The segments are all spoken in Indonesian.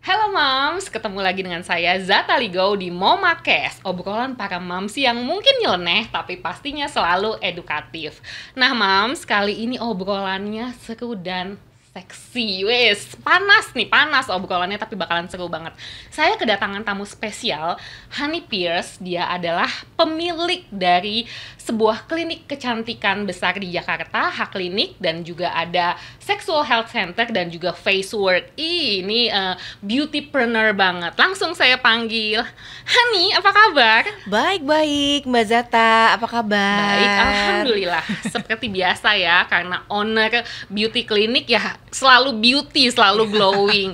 Halo Moms, ketemu lagi dengan saya Zata Ligo di MomaCast, obrolan para moms yang mungkin nyeleneh tapi pastinya selalu edukatif. Nah Moms, kali ini obrolannya seru dan seksi, wes panas obrolannya tapi bakalan seru banget. Saya kedatangan tamu spesial, Honey Pierce. Dia adalah pemilik dari sebuah klinik kecantikan besar di Jakarta, H-Clinic, dan juga ada Sexual Health Center dan juga Face Work. Ini beautypreneur banget. Langsung saya panggil, Honey, apa kabar? Baik-baik, Mbak Zata, apa kabar? Baik, alhamdulillah. Seperti biasa ya, karena owner beauty clinic ya selalu beauty, selalu glowing.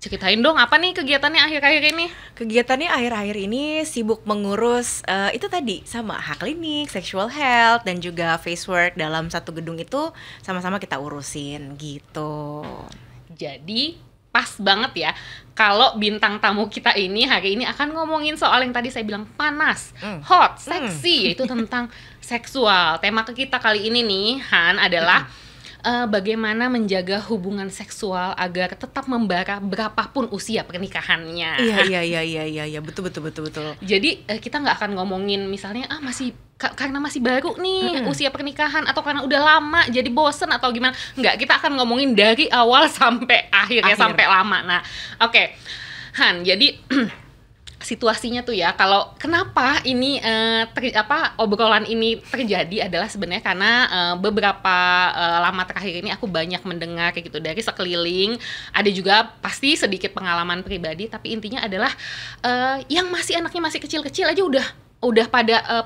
Ceritain dong, apa nih kegiatannya akhir-akhir ini? Kegiatannya akhir-akhir ini sibuk mengurus itu tadi, sama H-Clinic, Sexual Health, dan juga Face Work dalam satu gedung itu sama-sama kita urusin gitu. Jadi pas banget ya kalau bintang tamu kita ini hari ini akan ngomongin soal yang tadi saya bilang panas, hot, seksi, yaitu tentang seksual. Tema kita kali ini nih, Han, adalah bagaimana menjaga hubungan seksual agar tetap membara berapapun usia pernikahannya. Iya, betul. Jadi kita nggak akan ngomongin misalnya masih karena masih baru nih usia pernikahan, atau karena udah lama jadi bosen atau gimana. Nggak, kita akan ngomongin dari awal sampai akhirnya, sampai lama. Nah, oke. Han, jadi situasinya tuh ya, kalau kenapa ini obrolan ini terjadi adalah sebenarnya karena beberapa lama terakhir ini aku banyak mendengar kayak gitu dari sekeliling. Ada juga pasti sedikit pengalaman pribadi, tapi intinya adalah yang anaknya masih kecil-kecil aja udah pada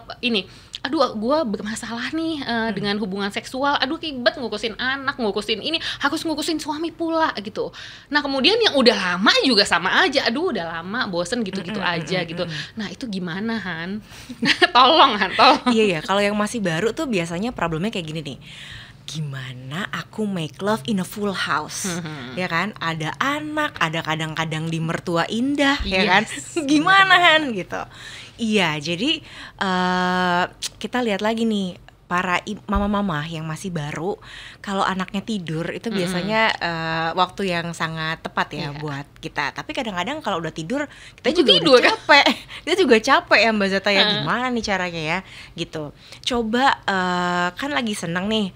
aduh, gue bermasalah nih dengan hubungan seksual, aduh ribet ngurusin anak, ngurusin ini, harus ngurusin suami pula gitu. Nah kemudian yang udah lama juga sama aja, aduh udah lama bosen gitu-gitu aja gitu. Nah itu gimana, Han? Tolong Han, tolong. Iya, kalau yang masih baru tuh biasanya problemnya kayak gini nih. Gimana aku make love in a full house, ya kan? Ada anak, ada kadang-kadang di mertua indah, ya kan? Gimana Han gitu? Iya, jadi kita lihat lagi nih para mama-mama yang masih baru, kalau anaknya tidur itu biasanya waktu yang sangat tepat ya buat kita. Tapi kadang-kadang kalau udah tidur kita juga tidur udah capek. Kita juga capek ya Mbak Zata ya. Gimana nih caranya ya gitu. Coba kan lagi seneng nih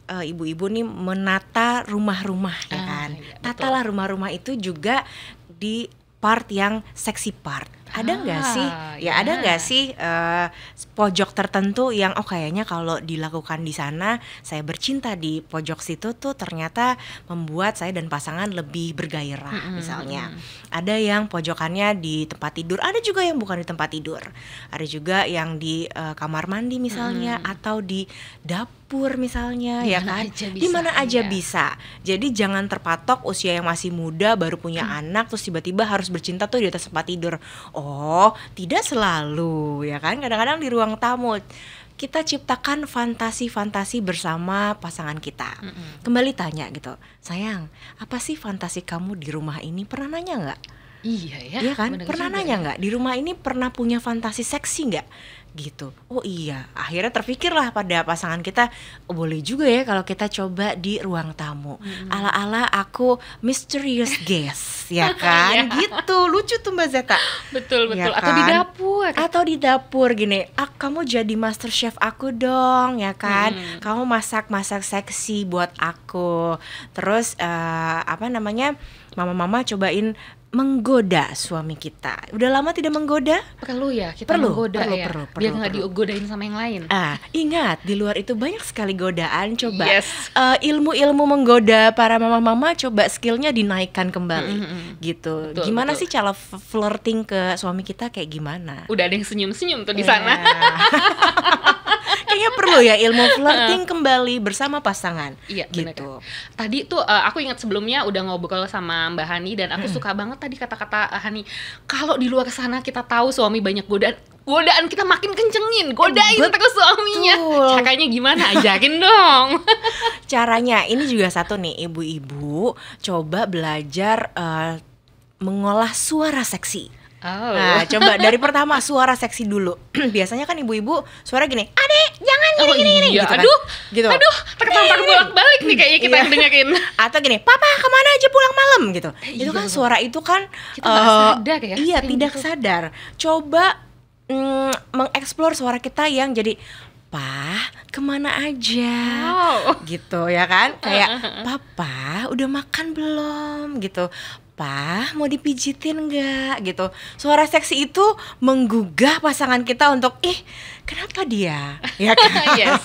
ibu-ibu nih menata rumah-rumah ya kan. Tatalah rumah-rumah itu juga di part yang seksi part. Ada nggak sih? Ada nggak sih pojok tertentu yang kayaknya kalau dilakukan di sana, saya bercinta di pojok situ tuh ternyata membuat saya dan pasangan lebih bergairah misalnya. Ada yang pojokannya di tempat tidur, ada juga yang bukan di tempat tidur. Ada juga yang di kamar mandi misalnya, atau di dapur misalnya, ya kan? Di mana aja bisa. Jadi jangan terpatok usia yang masih muda baru punya anak terus tiba-tiba harus bercinta tuh di atas tempat tidur. Oh, tidak selalu, ya kan? Kadang-kadang di ruang tamu kita ciptakan fantasi-fantasi bersama pasangan kita. Kembali tanya gitu, sayang, apa sih fantasi kamu di rumah ini? Pernah nanya nggak? Iya ya. Iya kan? Pernah nanya nggak? Di rumah ini pernah punya fantasi seksi nggak? Gitu. Oh iya, akhirnya terpikirlah pada pasangan kita, boleh juga ya kalau kita coba di ruang tamu. Ala-ala aku mysterious guest, ya kan? Gitu, lucu tuh Mbak Zeta. Betul. Ya Atau di kan? dapur. Atau di dapur gini, kamu jadi master chef aku dong, ya kan? Kamu masak seksi buat aku. Terus mama-mama cobain menggoda suami kita. Udah lama tidak menggoda? Perlu ya kita menggoda ya, biar nggak digodain sama yang lain. Ingat, di luar itu banyak sekali godaan. Coba ilmu-ilmu menggoda para mama-mama, coba skillnya dinaikkan kembali gitu. Gimana sih cara flirting ke suami kita kayak gimana? Udah ada yang senyum-senyum tuh di sana. Kayaknya perlu ya ilmu flirting kembali bersama pasangan. Iya, gitu. Bener. Tadi tuh aku ingat sebelumnya udah ngobrol sama Mbak Hani, dan aku suka banget tadi kata-kata Hani. Kalau di luar sana kita tahu suami banyak godaan kita makin kencengin, godain terus suaminya. Caranya gimana? Ajarin dong. Caranya ini juga satu nih, ibu-ibu coba belajar mengolah suara seksi. Oh. Nah, coba dari pertama suara seksi dulu. Biasanya kan ibu-ibu suara gini, "Adek, jangan gini-gini." Iya. Gitu kan. Aduh, Gitu. aduh, tertampar bolak-balik nih kayaknya kita yang dengerin. Atau gini, "Papa kemana aja pulang malam?" gitu. Itu Iya, kan suara itu kan kita nggak sadar ya, iya, sering tidak gitu. sadar. Coba mengeksplor suara kita yang jadi, "Pah, kemana aja?" Wow. Gitu ya kan. Kayak, "Papa udah makan belum?" gitu. "Pah, mau dipijitin nggak?" gitu. Suara seksi itu menggugah pasangan kita untuk, "Ih, kenapa dia?" Ya kan? Yes.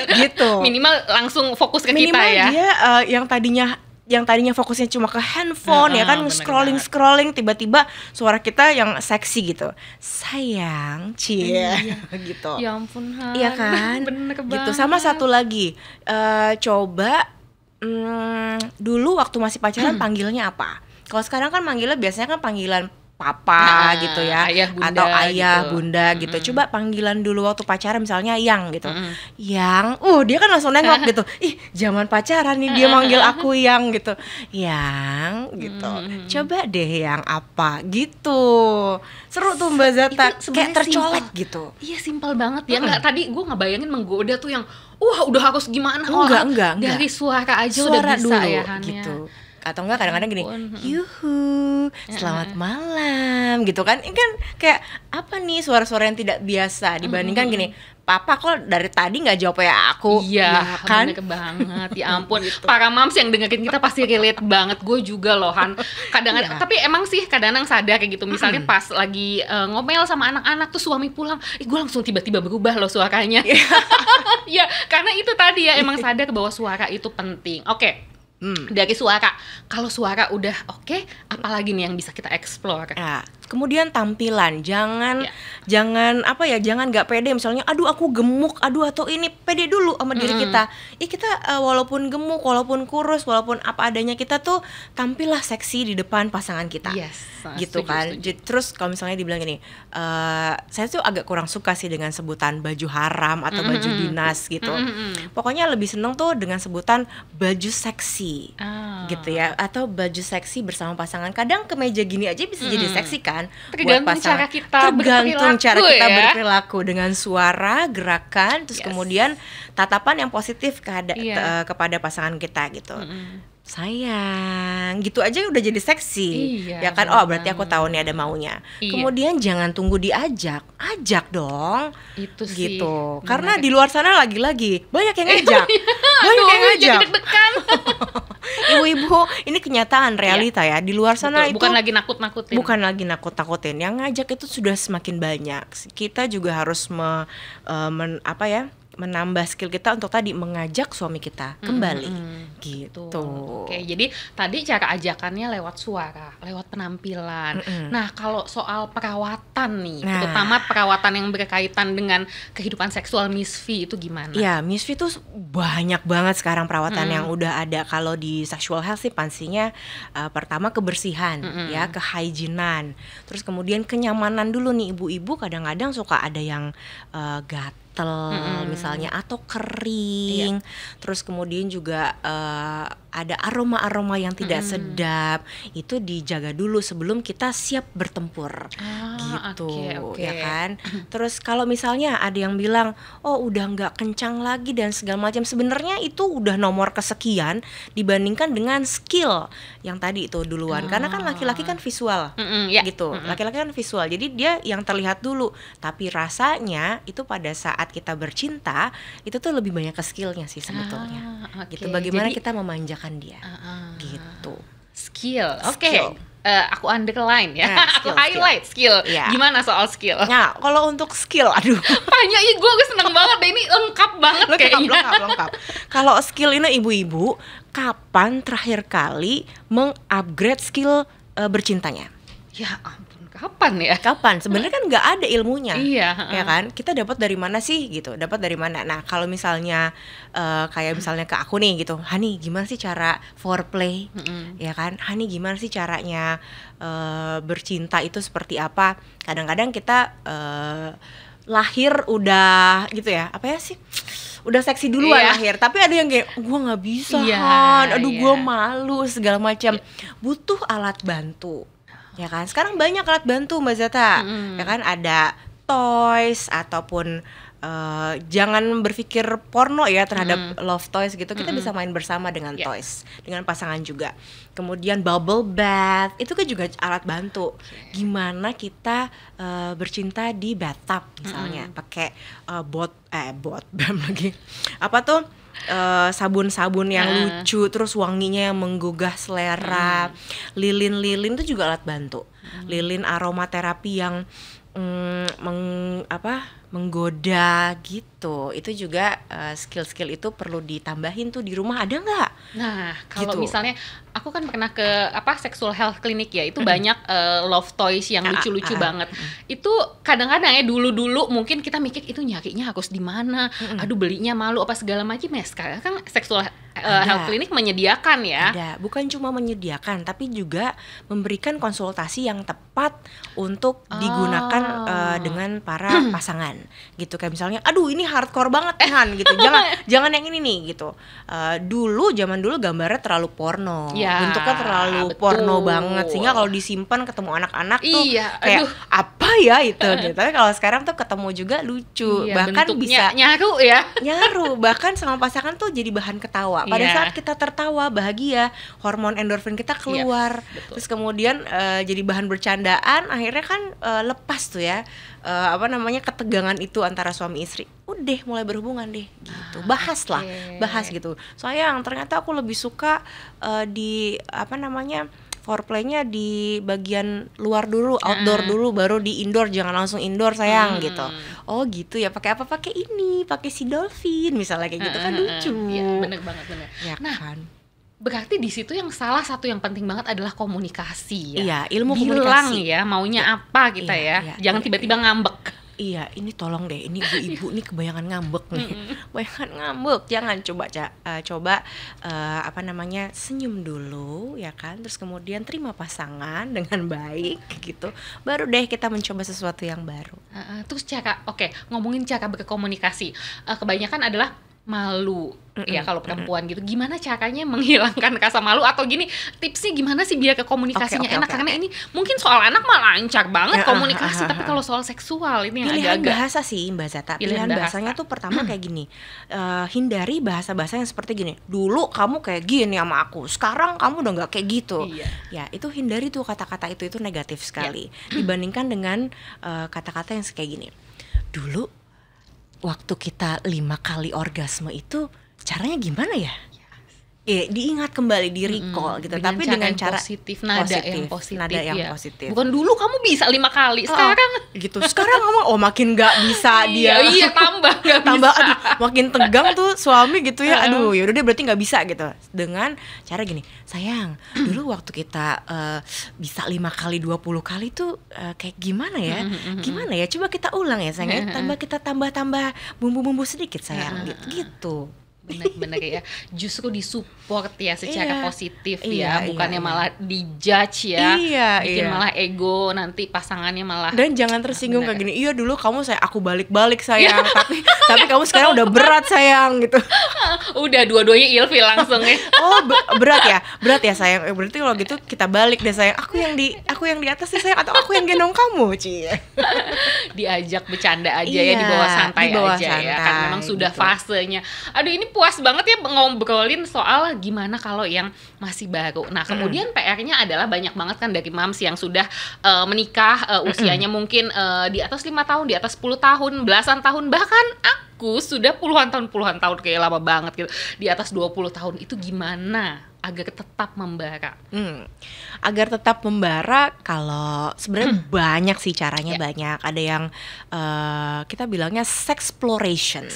Gitu. Minimal langsung fokus ke Minimal kita ya. dia yang tadinya fokusnya cuma ke handphone ya kan, bener scrolling tiba-tiba suara kita yang seksi gitu. "Sayang, cie." gitu. Ya ampun, Han. Iya kan? Bener Gitu. banget. Sama satu lagi, coba dulu waktu masih pacaran panggilnya apa? Kalau sekarang kan manggilnya biasanya kan panggilan papa gitu ya, ayah, bunda, atau ayah, gitu. bunda gitu. Coba panggilan dulu waktu pacaran misalnya yang gitu. Mm-mm. Yang, dia kan langsung nengok gitu. Ih, zaman pacaran nih dia manggil aku yang gitu. Yang gitu. Coba deh yang apa gitu. Seru tuh Mbak Zata, Itu kayak sebenarnya tercolek simpel. gitu. Iya, simpel banget ya. Nggak, tadi gue ngebayangin menggoda tuh yang udah harus gimana. Enggak. Dari suara aja udah Suara bisa dulu ya, Han, ya. gitu. Atau enggak kadang-kadang gini, ampun. "Yuhu, selamat malam." gitu kan. Ini kan kayak apa nih suara-suara yang tidak biasa dibandingkan gini, "Papa kok dari tadi nggak jawab ya aku?" Iya, Ya kan? bener banget. Ya ampun, para moms yang dengerin kita pasti relate banget. Gue juga loh, Han. Kadang-kadang, Iya. tapi emang sih kadang-kadang sadar kayak gitu. Misalnya pas lagi ngomel sama anak-anak tuh suami pulang, gue langsung tiba-tiba berubah loh suaranya. Ya, karena itu tadi ya, emang sadar bahwa suara itu penting. Oke. Dari suara, kalau suara udah oke, apalagi nih yang bisa kita explore? Ya, kemudian tampilan, jangan Ya. jangan apa ya, jangan nggak pede misalnya, "Aduh aku gemuk, aduh," atau ini pede dulu sama diri kita. Kita walaupun gemuk, walaupun kurus, walaupun apa adanya, kita tuh tampillah seksi di depan pasangan kita. Yes, Gitu setuju, kan. setuju. Terus kalau misalnya dibilang gini, saya tuh agak kurang suka sih dengan sebutan baju haram atau baju dinas gitu. Pokoknya lebih seneng tuh dengan sebutan baju seksi. Gitu ya, atau baju seksi bersama pasangan. Kadang kemeja gini aja bisa jadi seksi kan buat Tergantung pasangan. cara kita Tergantung cara berperilaku kita ya. berperilaku dengan suara, gerakan, terus Yes. kemudian tatapan yang positif Iya. kepada pasangan kita gitu. "Sayang," gitu aja udah jadi seksi. Iya, Ya kan? bener Oh, berarti aku tahu nih ada maunya. Iya. Kemudian jangan tunggu diajak, ajak dong. Itu sih. Gitu. Bener. Karena di luar sana lagi-lagi banyak yang ngajak. Banyak Aduh, yang jadi ngajak. deg-degan. Ibu-ibu, ini kenyataan realita ya. Di luar sana Betul, itu bukan lagi nakut-nakutin. bukan lagi nakut-nakutin. Yang ngajak itu sudah semakin banyak. Kita juga harus menambah skill kita untuk tadi mengajak suami kita kembali. Gitu. Oke, jadi tadi cara ajakannya lewat suara, lewat penampilan. Nah, kalau soal perawatan nih, Nah. terutama perawatan yang berkaitan dengan kehidupan seksual Miss V itu gimana? Ya, Miss V tuh banyak banget sekarang perawatan yang udah ada. Kalau di sexual health sih pastinya pertama kebersihan, ya, kehygienan. Terus kemudian kenyamanan dulu nih, ibu-ibu kadang-kadang suka ada yang gatal misalnya atau kering. Terus kemudian juga ada aroma-aroma yang tidak sedap. Itu dijaga dulu sebelum kita siap bertempur. Gitu, oke. ya kan? Terus kalau misalnya ada yang bilang, "Oh, udah nggak kencang lagi dan segala macam." Sebenarnya itu udah nomor kesekian dibandingkan dengan skill yang tadi itu duluan. Karena kan laki-laki kan visual. Ya. Gitu. Laki-laki kan visual. Jadi dia yang terlihat dulu. Tapi rasanya itu pada saat kita bercinta itu tuh lebih banyak ke skillnya sih sebetulnya. Oke. Gitu. Bagaimana Jadi, kita memanjakan dia. Gitu. skill. Oke. Skill. Aku underline ya. Nah, Aku skill. highlight skill. Iya. Gimana soal skill? Nah, kalau untuk skill, aduh, Banyak ya, gue seneng banget deh, ini lengkap banget kayaknya. lengkap. Kalau skill ini ibu-ibu, kapan terakhir kali mengupgrade skill bercintanya? Ya ampun, kapan ya? Kapan? Sebenarnya kan nggak ada ilmunya. Iya, Ya kan? Kita dapat dari mana sih gitu? Dapat dari mana? Nah, kalau misalnya kayak misalnya ke aku nih gitu, "Hani, gimana sih cara foreplay?" Ya kan? "Hani, gimana sih caranya bercinta itu seperti apa?" Kadang-kadang kita lahir udah gitu ya, apa ya sih? Udah seksi duluan Iya. lahir, tapi ada yang kayak, "Gua nggak bisa, Iya, Han. Aduh, iya. gua malu," segala macam. Butuh alat bantu. Ya kan? Sekarang banyak alat bantu Mbak Zata. Ya kan, ada toys ataupun jangan berpikir porno ya terhadap love toys gitu. Kita bisa main bersama dengan toys, dengan pasangan juga. Kemudian bubble bath itu kan juga alat bantu. Gimana kita bercinta di bathtub misalnya, pakai bot lagi. Apa tuh? Sabun-sabun yang lucu, terus wanginya yang menggugah selera. Lilin-lilin itu juga alat bantu. Lilin aromaterapi yang menggoda gitu. Itu juga skill-skill itu perlu ditambahin tuh di rumah, ada nggak? Nah, kalau Gitu. misalnya aku kan pernah ke sexual health clinic ya, itu banyak love toys yang lucu-lucu banget. Itu kadang-kadang ya dulu-dulu mungkin kita mikir itu nyarinya harus di mana, aduh belinya malu apa segala macam ya. Sekarang kan sexual health clinic menyediakan ya. Ada, bukan cuma menyediakan tapi juga memberikan konsultasi yang tepat untuk digunakan dengan para pasangan gitu. Kayak misalnya, aduh ini hardcore banget Han gitu, jangan yang ini nih gitu. Zaman dulu gambarnya terlalu porno, Ya, bentuknya terlalu betul. porno banget, sehingga kalau disimpan ketemu anak-anak tuh Iya, kayak aduh. apa ya itu gitu. Tapi kalau sekarang tuh ketemu juga lucu, Iya, bahkan bentuknya bisa nyaru ya. nyaru, bahkan sama pasangan tuh jadi bahan ketawa. Pada Iya. saat kita tertawa bahagia, hormon endorfin kita keluar. Yes, betul. Terus kemudian jadi bahan bercandaan, akhirnya kan lepas tuh ya ketegangan itu antara suami istri. Udah mulai berhubungan deh gitu. Bahas gitu. Sayang, ternyata aku lebih suka di foreplaynya di bagian luar dulu, outdoor dulu, baru di indoor, jangan langsung indoor sayang gitu. Oh gitu ya, pakai apa? Pakai ini, pakai si dolphin misalnya kayak gitu kan lucu. Iya, bener banget. Ya Nah, kan. berarti di situ yang salah satu yang penting banget adalah komunikasi ya. Iya, ilmu Bilang komunikasi. ya maunya apa kita Iya, Jangan tiba-tiba ngambek. Iya, ini tolong deh, ini ibu-ibu nih kebanyakan ngambek nih. Kebanyakan ngambek. Jangan coba senyum dulu ya kan. Terus kemudian terima pasangan dengan baik gitu. Baru deh kita mencoba sesuatu yang baru. Terus ngomongin cara berkomunikasi, kebanyakan adalah malu ya kalau perempuan gitu. Gimana caranya menghilangkan rasa malu, atau gini tipsnya gimana sih biar komunikasinya enak? Karena ini mungkin soal anak mah lancar banget komunikasi, tapi kalau soal seksual ini yang pilihan agak-agak bahasa sih Mbak Zata. Pilihan bahasanya tuh pertama kayak gini. Hindari bahasa-bahasa yang seperti gini. Dulu kamu kayak gini sama aku, sekarang kamu udah nggak kayak gitu. Iya. Ya itu hindari tuh kata-kata itu negatif sekali. Dibandingkan dengan kata-kata yang kayak gini. Dulu waktu kita 5 kali orgasme itu caranya gimana ya? Diingat kembali, di recall gitu. Tapi dengan cara positif, nada yang positif. ya. Bukan dulu kamu bisa 5 kali, sekarang gitu. Sekarang kamu makin nggak bisa dia. Iya, tambah nggak bisa. Aduh, makin tegang tuh suami gitu ya. Aduh, yaudah dia berarti nggak bisa gitu. Dengan cara gini, sayang, dulu waktu kita bisa 5 kali, 20 kali tuh kayak gimana ya? Gimana ya? Coba kita ulang ya sayang. Kita tambah bumbu-bumbu sedikit sayang gitu. Benar-benar ya, justru disupport ya secara positif Iya, bukannya malah dijudge ya, bikin iya. malah ego, nanti pasangannya malah. Dan jangan tersinggung kayak gini, iya dulu kamu aku balik-balik sayang, tapi kamu sekarang udah berat sayang gitu. Udah dua-duanya ilfil langsung ya. Oh berat ya sayang. Berarti kalau gitu kita balik deh sayang. Aku yang di atas nih sayang, atau aku yang gendong kamu Cie. Diajak bercanda aja ya, di bawah santai aja ya, kan memang sudah gitu. Fasenya. Aduh ini puas banget ya ngobrolin soal gimana kalau yang masih baru. Nah kemudian PR-nya adalah banyak banget kan dari moms yang sudah menikah, usianya mungkin di atas 5 tahun, di atas 10 tahun, belasan tahun, bahkan aku sudah puluhan tahun kayak lama banget gitu, di atas 20 tahun. Itu gimana agar tetap membara? Agar tetap membara, kalau sebenarnya banyak sih caranya, banyak. Ada yang kita bilangnya sexploration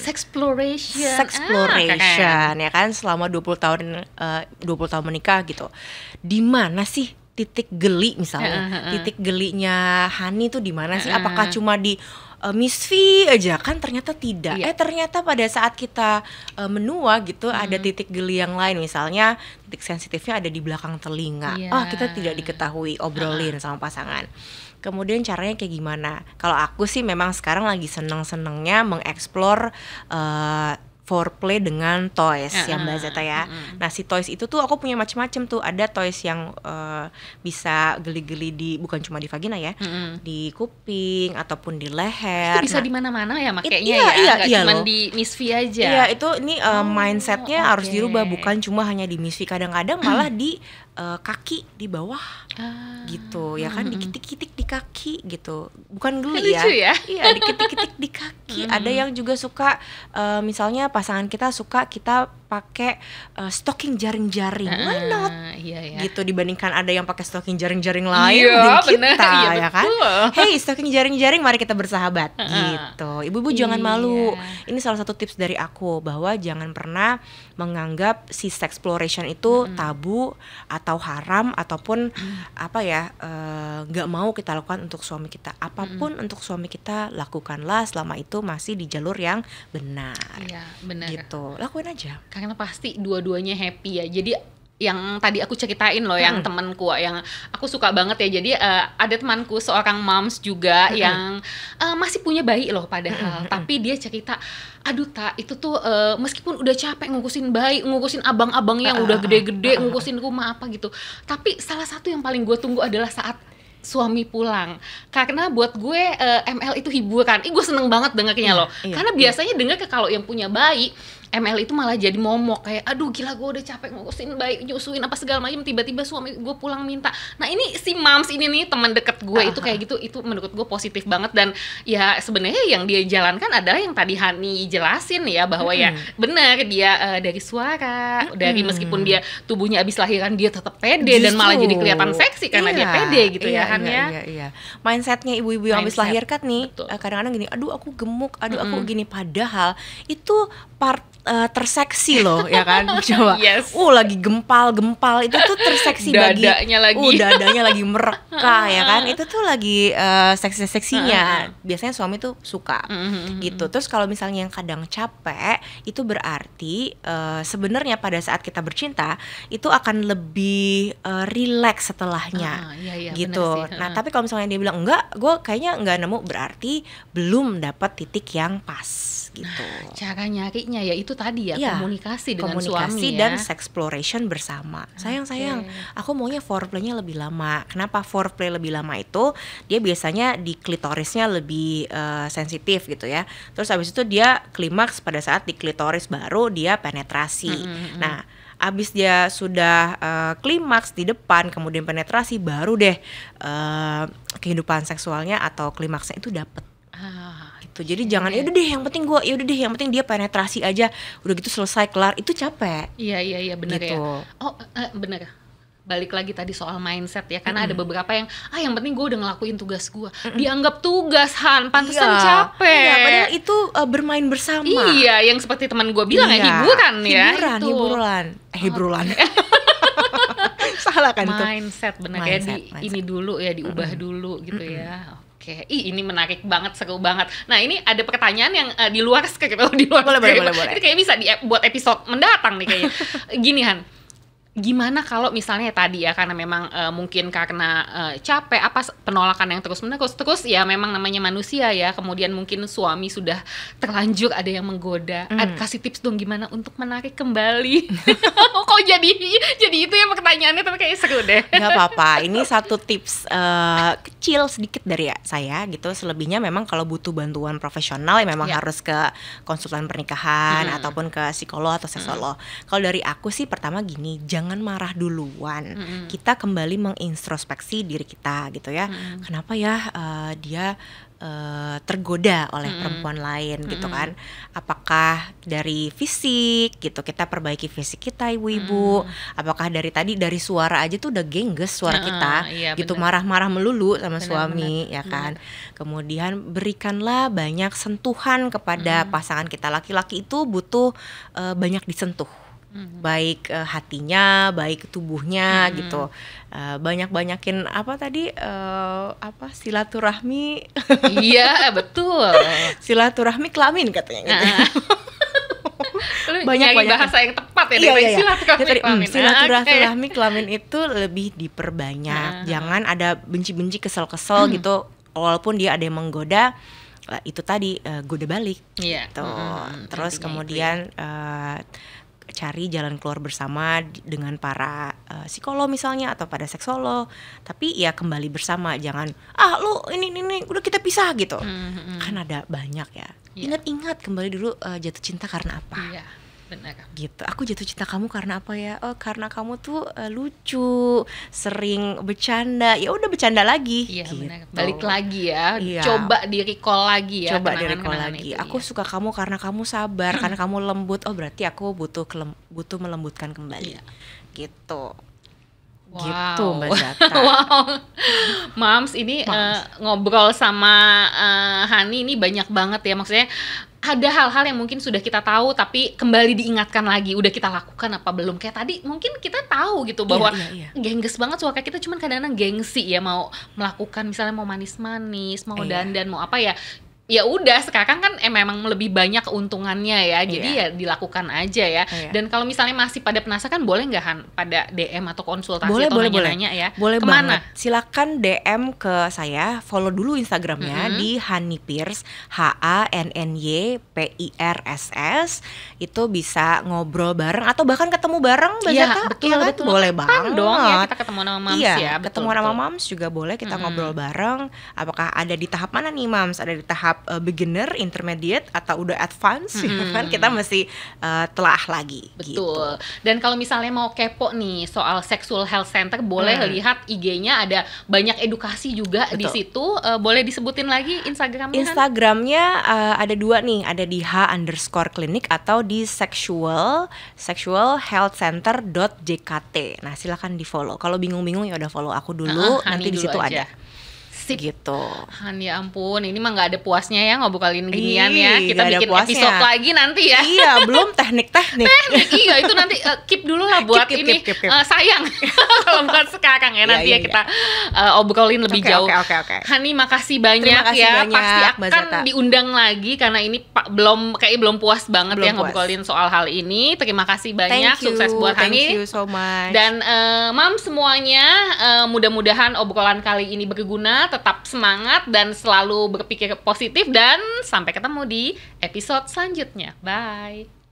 ya kan, selama 20 tahun menikah gitu. Di mana sih titik geli misalnya? Titik gelinya Hani tuh di mana sih? Apakah cuma di Miss V aja? Kan ternyata tidak. Ternyata pada saat kita menua gitu, ada titik geli yang lain. Misalnya titik sensitifnya ada di belakang telinga. Kita tidak diketahui, obrolin sama pasangan. Kemudian caranya kayak gimana? Kalau aku sih memang sekarang lagi seneng-senengnya mengeksplor foreplay dengan toys ya Mbak Zeta ya. Nah si toys itu tuh aku punya macam-macam tuh. Ada toys yang bisa geli-geli di, bukan cuma di vagina ya, di kuping ataupun di leher. Itu bisa di mana-mana ya makanya nggak cuma di Miss V aja. Iya itu ini mindsetnya harus dirubah, bukan cuma hanya di Miss V. Kadang-kadang malah di kaki di bawah gitu ya kan, dikitik-kitik di kaki gitu, bukan geli ya. Iya dikitik-kitik di kaki. Ada yang juga suka misalnya pasangan kita suka kita pakai stocking jaring-jaring, why not? Gitu dibandingkan ada yang pakai stocking jaring-jaring lain mending kita ya kan. Hey stocking jaring-jaring mari kita bersahabat gitu. Ibu-ibu jangan malu. Ini salah satu tips dari aku, bahwa jangan pernah menganggap si sex exploration itu tabu atau haram ataupun apa ya, nggak mau kita lakukan untuk suami kita. Apapun untuk suami kita lakukanlah selama itu masih di jalur yang benar. Iya benar. Gitu lakuin aja. Karena pasti dua-duanya happy ya. Jadi yang tadi aku ceritain loh, yang temanku yang aku suka banget ya. Jadi ada temanku seorang moms juga yang masih punya bayi loh padahal, tapi dia cerita, aduh Tak, itu tuh meskipun udah capek ngurusin bayi, ngurusin abang-abang yang udah gede-gede, ngurusin rumah apa gitu, tapi salah satu yang paling gue tunggu adalah saat suami pulang. Karena buat gue ML itu hiburan. Gue seneng banget dengernya loh. Karena biasanya denger kalau yang punya bayi, ML itu malah jadi momok, kayak aduh gila gue udah capek ngurusin bayi, nyusuin apa segala macam, tiba-tiba suami gue pulang minta. Nah ini si moms ini nih, teman deket gue itu kayak gitu. Itu menurut gue positif banget. Dan ya sebenarnya yang dia jalankan adalah yang tadi Hani jelasin ya, bahwa ya benar dia dari suara, dari meskipun dia tubuhnya abis lahiran dia tetap pede. Justru, dan malah jadi kelihatan seksi karena dia pede gitu ya Han ya. Iya. Mindsetnya ibu-ibu yang abis lahirkan nih kadang-kadang gini, aduh aku gemuk, aduh aku gini, padahal itu part terseksi loh ya kan. Coba lagi gempal itu tuh terseksi, dadanya dadanya lagi mereka ya kan, itu tuh lagi seksinya. Biasanya suami tuh suka gitu. Terus kalau misalnya yang kadang capek, itu berarti sebenarnya pada saat kita bercinta itu akan lebih relax setelahnya gitu. Nah tapi kalau misalnya dia bilang enggak, gue kayaknya enggak nemu, berarti belum dapat titik yang pas gitu. Cara nyarinya ya itu tadi ya, komunikasi dengan suami dan ya. sex exploration bersama. Sayang, aku maunya foreplaynya lebih lama. Kenapa foreplay lebih lama itu? Dia biasanya di klitorisnya lebih sensitif gitu ya. Terus habis itu dia klimaks pada saat di klitoris, baru dia penetrasi. Nah, abis dia sudah klimaks di depan, kemudian penetrasi, baru deh kehidupan seksualnya atau klimaksnya itu dapet. Jadi jangan yaudah deh yang penting dia penetrasi aja, udah gitu selesai kelar, itu capek. Iya benar gitu. Ya. Benar. Balik lagi tadi soal mindset ya, karena ada beberapa yang yang penting gue udah ngelakuin tugas gue, dianggap tugas Han, pantesan capek. Iya, padahal itu bermain bersama. Iya, yang seperti teman gue bilang hiburan. Salah kan itu. Mindset benar ya, ini dulu ya, diubah dulu gitu ya. Oke, ini menarik banget, seru banget. Nah ini ada pertanyaan yang di luar skrip. Boleh. Ini kayak bisa buat episode mendatang nih kayaknya. Gini Han, gimana kalau misalnya tadi ya, karena memang mungkin karena capek, apa penolakan yang terus-menerus, ya memang namanya manusia ya, kemudian mungkin suami sudah terlanjur ada yang menggoda, kasih tips dong gimana untuk menarik kembali. Kok jadi itu ya pertanyaannya, tapi kayak seru deh. Gak apa-apa, ini satu tips kecil sedikit dari saya gitu. Selebihnya memang kalau butuh bantuan profesional ya memang harus ke konsultan pernikahan ataupun ke psikolog atau seksolog. Kalau dari aku sih pertama gini, jangan marah duluan. Kita kembali mengintrospeksi diri kita gitu ya. Kenapa ya dia tergoda oleh perempuan lain gitu kan? Apakah dari fisik gitu, kita perbaiki fisik kita ibu-ibu? Apakah dari suara aja tuh udah gengges suara kita gitu, marah-marah melulu sama suami ya kan? Kemudian berikanlah banyak sentuhan kepada pasangan kita. Laki-laki itu butuh banyak disentuh. Baik hatinya, baik tubuhnya gitu. Banyak-banyakin silaturahmi. Iya betul. Silaturahmi kelamin katanya gitu. Banyak bahasa yang tepat ya. Silaturahmi kelamin itu lebih diperbanyak. Jangan ada benci-benci, kesel-kesel gitu. Walaupun dia ada yang menggoda, itu tadi gue udah balik. Iya. Tuh. Terus kemudian cari jalan keluar bersama dengan para psikolog misalnya atau pada seksolog, tapi ya kembali bersama, jangan lu ini udah kita pisah gitu. Kan ada banyak ya. Ingat-ingat kembali dulu jatuh cinta karena apa. Iya. Benar. Gitu. Aku jatuh cinta kamu karena apa ya? Oh, karena kamu tuh lucu, sering bercanda. Ya udah bercanda lagi. Iya, gitu. benar. Balik lagi ya. Iya. Coba di-recall lagi ya. Coba di-recall lagi. Itu, aku suka kamu karena kamu sabar, karena kamu lembut. Oh, berarti aku butuh melembutkan kembali. Gitu. Wow. Gitu Mbak Zata. Wow. Mams ini ngobrol sama Hani ini banyak banget ya. Maksudnya ada hal-hal yang mungkin sudah kita tahu tapi kembali diingatkan lagi, udah kita lakukan apa belum. Kayak tadi mungkin kita tahu gitu bahwa gengges banget suaka kita, cuman kadang-kadang gengsi ya mau melakukan, misalnya mau manis-manis, mau dandan, mau apa ya. Ya udah, sekarang kan memang lebih banyak keuntungannya ya, jadi ya dilakukan aja ya. Dan kalau misalnya masih pada penasaran, boleh nggak Han pada DM atau konsultasi atau nanya-nanya ya? Boleh kemana? Banget. Silakan DM ke saya, follow dulu Instagramnya di Hani Pierce, HANNYPIRSS. Itu bisa ngobrol bareng atau bahkan ketemu bareng, Mbak Zata. Betul, kan? betul. Boleh banget Dong ya, kita ketemu sama Mams ya. Ketemu sama Mams juga boleh, kita ngobrol bareng. Apakah ada di tahap mana nih Mams? Ada di tahap beginner, intermediate, atau udah advance, kan kita mesti telah lagi. Betul. Gitu. Dan kalau misalnya mau kepo nih soal Sexual Health Center, boleh lihat IG-nya, ada banyak edukasi juga di situ. Boleh disebutin lagi Instagramnya? Instagramnya ada 2 nih, ada di h_clinic atau di sexualhealthcenter.jkt. Nah, silakan di follow. Kalau bingung-bingung ya udah follow aku dulu, nanti di situ ada. Sip. Gitu. Han, ya ampun, ini mah nggak ada puasnya ya ngobrolin ginian ya. Kita bikin episode lagi nanti ya. Iya, belum teknik-teknik. Iya, itu nanti keep dulu lah buat keep. Sayang kalau bukan sekarang ya, nanti ya kita obrolin lebih jauh. Oke. Hani, makasih banyak ya. Pasti akan diundang lagi karena ini belum puas banget ya ngobrolin soal hal ini. Terima kasih banyak, sukses buat Hani. Thank you so much. Dan Mam semuanya, mudah-mudahan obrolan kali ini berguna. Tetap semangat dan selalu berpikir positif, dan sampai ketemu di episode selanjutnya. Bye.